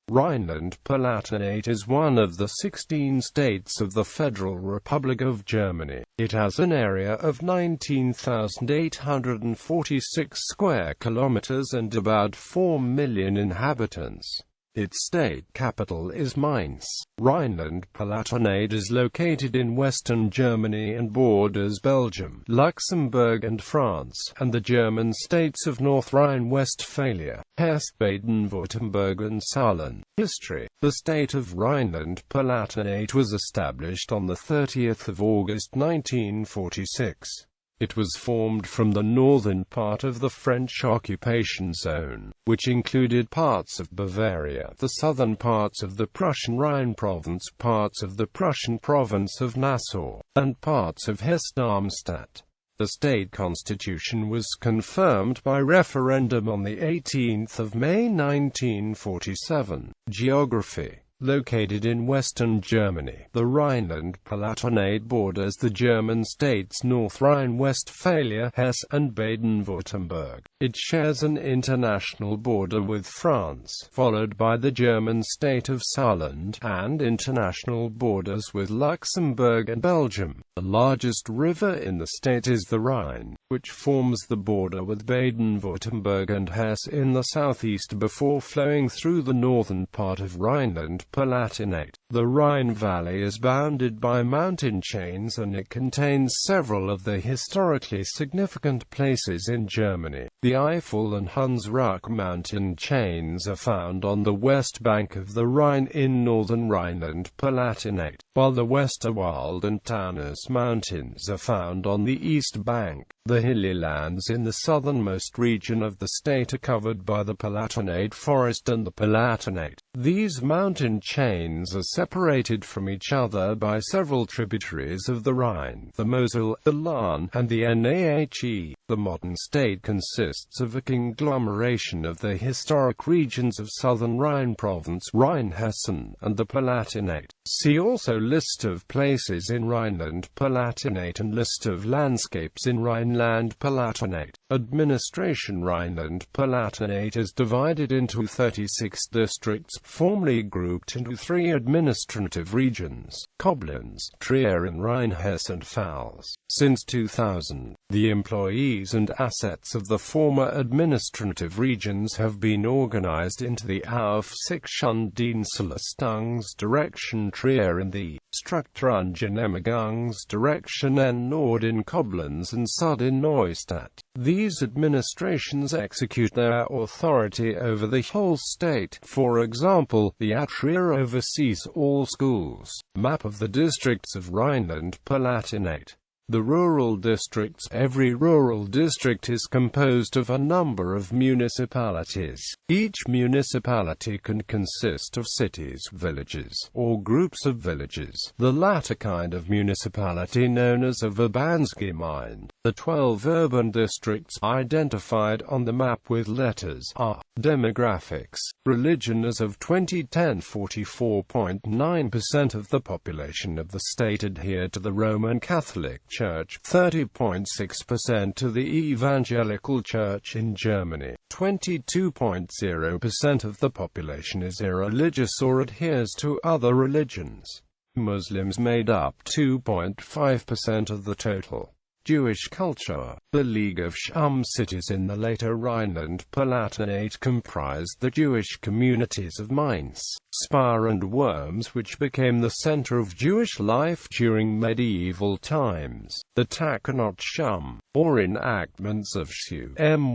Rhineland-Palatinate is one of the 16 states of the Federal Republic of Germany. It has an area of 19,846 square kilometers and about 4 million inhabitants. Its state capital is Mainz. Rhineland-Palatinate is located in western Germany and borders Belgium, Luxembourg and France, and the German states of North Rhine-Westphalia, Hesse, Baden-Württemberg and Saarland. History. The state of Rhineland-Palatinate was established on 30 August 1946. It was formed from the northern part of the French occupation zone, which included parts of Bavaria, the southern parts of the Prussian Rhine province, parts of the Prussian province of Nassau, and parts of Hesse-Darmstadt. The state constitution was confirmed by referendum on 18 May 1947. Geography. Located in western Germany, the Rhineland-Palatinate borders the German states North Rhine-Westphalia, Hesse, and Baden-Württemberg. It shares an international border with France, followed by the German state of Saarland, and international borders with Luxembourg and Belgium. The largest river in the state is the Rhine, which forms the border with Baden-Württemberg and Hesse in the southeast before flowing through the northern part of Rhineland-Palatinate. The Rhine Valley is bounded by mountain chains and it contains several of the historically significant places in Germany. The Eifel and Hunsrück mountain chains are found on the west bank of the Rhine in northern Rhineland-Palatinate, while the Westerwald and Taunus mountains are found on the east bank. The hilly lands in the southernmost region of the state are covered by the Palatinate forest and the Palatinate. These mountain chains are separated from each other by several tributaries of the Rhine, the Mosel, the Lahn, and the Nahe. The modern state consists of a conglomeration of the historic regions of southern Rhine province, Rhine-Hessen, and the Palatinate. See also List of places in Rhineland-Palatinate and List of landscapes in Rhineland-Palatinate. Administration. Rhineland-Palatinate is divided into 36 districts, formerly grouped into 3 administrative regions: Koblenz, Trier and Rhine-Hesse and Pfalz. Since 2000, the employees and assets of the former administrative regions have been organized into the Aufsichtsdienstleistungsdirektion Trier and the Strukturgenehmigungsdirektion Nord in Koblenz and Süd in Neustadt. These administrations execute their authority over the whole state. For example, the Trier oversees all schools. Map of the districts of Rhineland-Palatinate. The rural districts. Every rural district is composed of a number of municipalities. Each municipality can consist of cities, villages, or groups of villages, the latter kind of municipality known as a Verbandsgemeinde. The 12 urban districts, identified on the map with letters, are: demographics. Religion. As of 2010, 44.9% of the population of the state adhere to the Roman Catholic Church, 30.6% to the Evangelical Church in Germany. 22.0% of the population is irreligious or adheres to other religions. Muslims made up 2.5% of the total. Jewish culture. The League of cities in the later Rhineland-Palatinate comprised the Jewish communities of Mainz, Spa and Worms, which became the center of Jewish life during medieval times. The Takanot or enactments of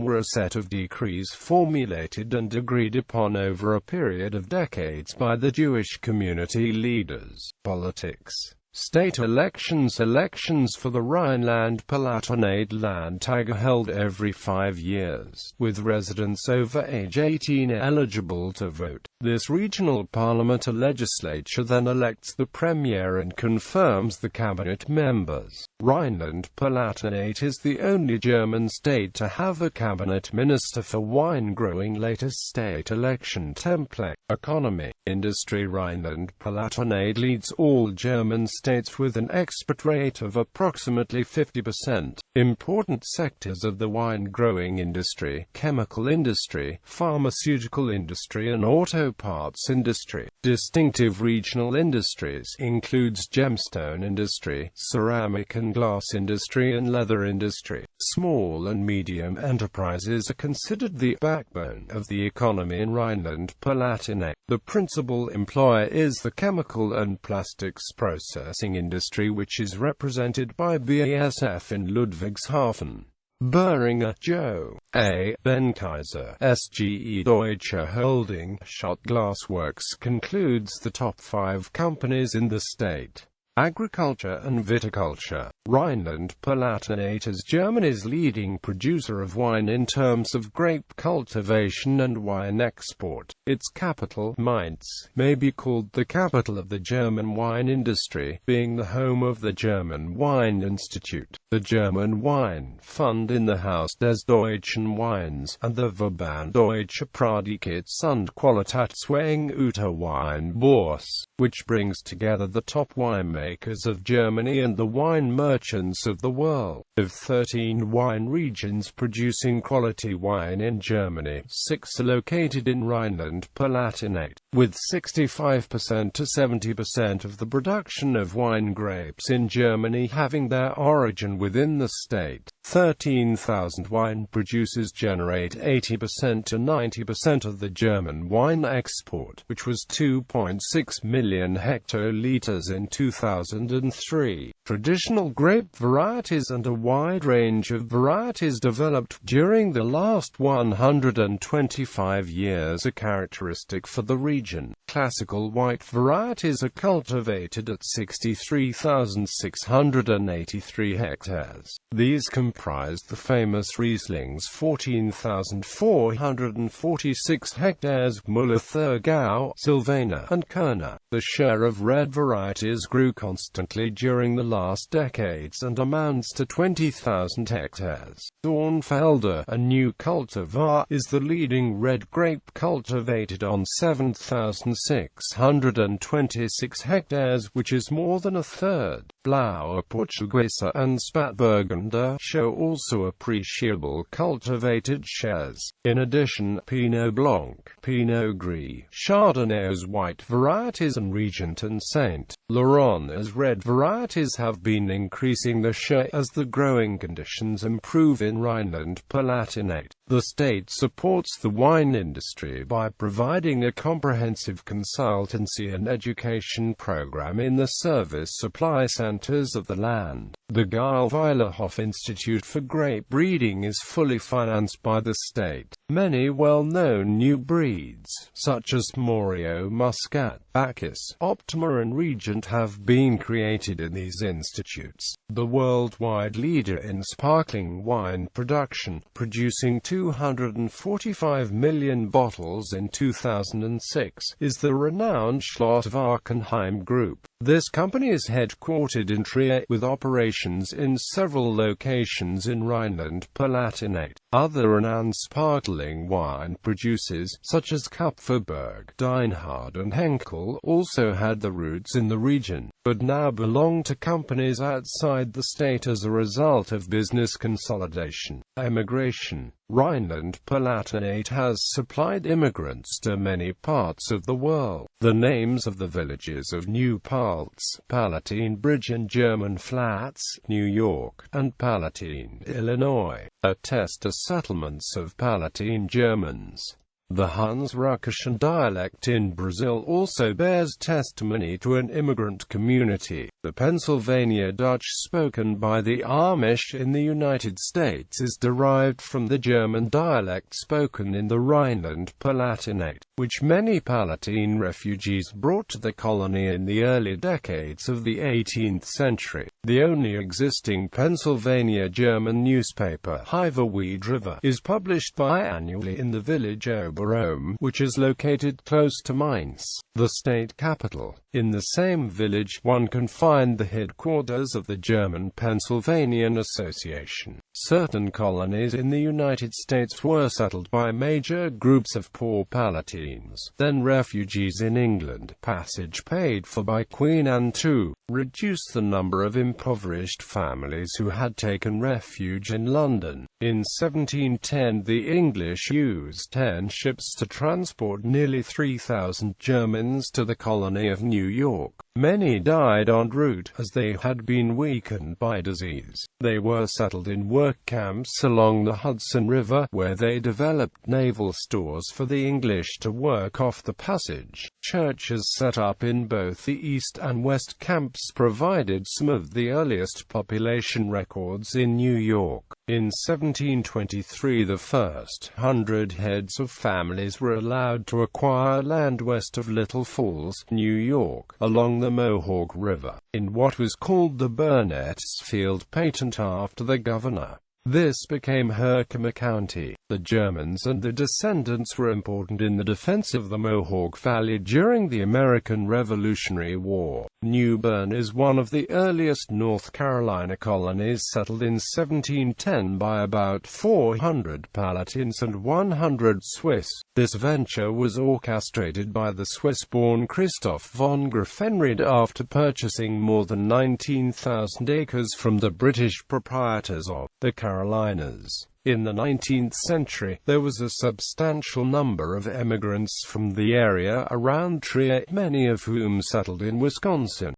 were a set of decrees formulated and agreed upon over a period of decades by the Jewish community leaders. Politics. State elections. Elections for the Rhineland-Palatinate Landtag are held every 5 years, with residents over age 18 eligible to vote. This regional parliament or legislature then elects the premier and confirms the cabinet members. Rhineland-Palatinate is the only German state to have a cabinet minister for wine growing. Latest state election template. Economy. Industry. Rhineland-Palatinate leads all German States with an export rate of approximately 50%. Important sectors of the wine-growing industry: chemical industry, pharmaceutical industry and auto parts industry. Distinctive regional industries includes gemstone industry, ceramic and glass industry and leather industry. Small and medium enterprises are considered the backbone of the economy in Rhineland-Palatinate. The principal employer is the chemical and plastics processing industry, which is represented by BASF in Ludwigshafen. Boehringer Joe A. Benckiser SGE Deutsche Holding Schott Glassworks concludes the top 5 companies in the state. Agriculture and viticulture. Rhineland-Palatinate is Germany's leading producer of wine in terms of grape cultivation and wine export. Its capital, Mainz, may be called the capital of the German wine industry, being the home of the German Wine Institute, the German Wine Fund in the Haus des Deutschen Weins, and the Verband Deutsche Produktions und Qualitätswegen Uta Weinbörse, which brings together the top winemakers of Germany and the wine merchants of the world. Of 13 wine regions producing quality wine in Germany, 6 are located in Rhineland-Palatinate, with 65% to 70% of the production of wine grapes in Germany having their origin within the state. 13,000 wine producers generate 80% to 90% of the German wine export, which was 2.6 million hectoliters in 2003. Traditional grape varieties and a wide range of varieties developed during the last 125 years are characteristic for the region. Classical white varieties are cultivated at 63,683 hectares. These comprise the famous Rieslings 14,446 hectares, Müller-Thurgau, Sylvaner, and Kerner. The share of red varieties grew constantly during the last decades and amounts to 20,000 hectares. Dornfelder, a new cultivar, is the leading red grape cultivated on 7,626 hectares, which is more than a third. Blauer Portuguesa and Spätburgunder show also appreciable cultivated shares. In addition, Pinot Blanc, Pinot Gris, Chardonnay as white varieties and Regent and Saint Laurent as red varieties have been increasing their share as the growing conditions improve in Rhineland-Palatinate. The state supports the wine industry by providing a comprehensive consultancy and education program in the service supply centers of the land. The Geil-Weilerhof Institute for Grape Breeding is fully financed by the state. Many well-known new breeds, such as Morio Muscat, Bacchus, Optima and Regent have been created in these institutes. The worldwide leader in sparkling wine production, producing 245 million bottles in 2006, is the renowned Schloss Warkenheim Group. This company is headquartered in Trier, with operations in several locations in Rhineland-Palatinate. Other renowned sparkling wine producers, such as Kupferberg, Deinhard and Henkel, also had their roots in the region, but now belong to companies outside the state as a result of business consolidation. Emigration. Rhineland-Palatinate has supplied immigrants to many parts of the world. The names of the villages of New Paltz, Palatine Bridge and German Flats, New York, and Palatine, Illinois, attest to settlements of Palatine Germans. The Hans-Rückischen dialect in Brazil also bears testimony to an immigrant community. The Pennsylvania Dutch spoken by the Amish in the United States is derived from the German dialect spoken in the Rhineland-Palatinate, which many Palatine refugees brought to the colony in the early decades of the 18th century. The only existing Pennsylvania German newspaper, River, is published biannually in the village Oberrome, which is located close to Mainz, the state capital. In the same village, one can find the headquarters of the German Pennsylvanian Association. Certain colonies in the United States were settled by major groups of poor Palatines, then refugees in England, passage paid for by Queen Anne II. reduced the number of impoverished families who had taken refuge in London. In 1710 the English used 10 ships to transport nearly 3,000 Germans to the colony of New York. Many died en route, as they had been weakened by disease. They were settled in work camps along the Hudson River, where they developed naval stores for the English to work off the passage. Churches set up in both the East and West camps provided some of the earliest population records in New York. In 1723 the first 100 heads of families were allowed to acquire land west of Little Falls, New York, along the Mohawk River, in what was called the Burnett's Field Patent after the governor. This became Herkimer County. The Germans and their descendants were important in the defense of the Mohawk Valley during the American Revolutionary War. New Bern is one of the earliest North Carolina colonies, settled in 1710 by about 400 Palatines and 100 Swiss. This venture was orchestrated by the Swiss-born Christoph von Graffenried after purchasing more than 19,000 acres from the British proprietors of the Carolinas. In the 19th century, there was a substantial number of emigrants from the area around Trier, many of whom settled in Wisconsin.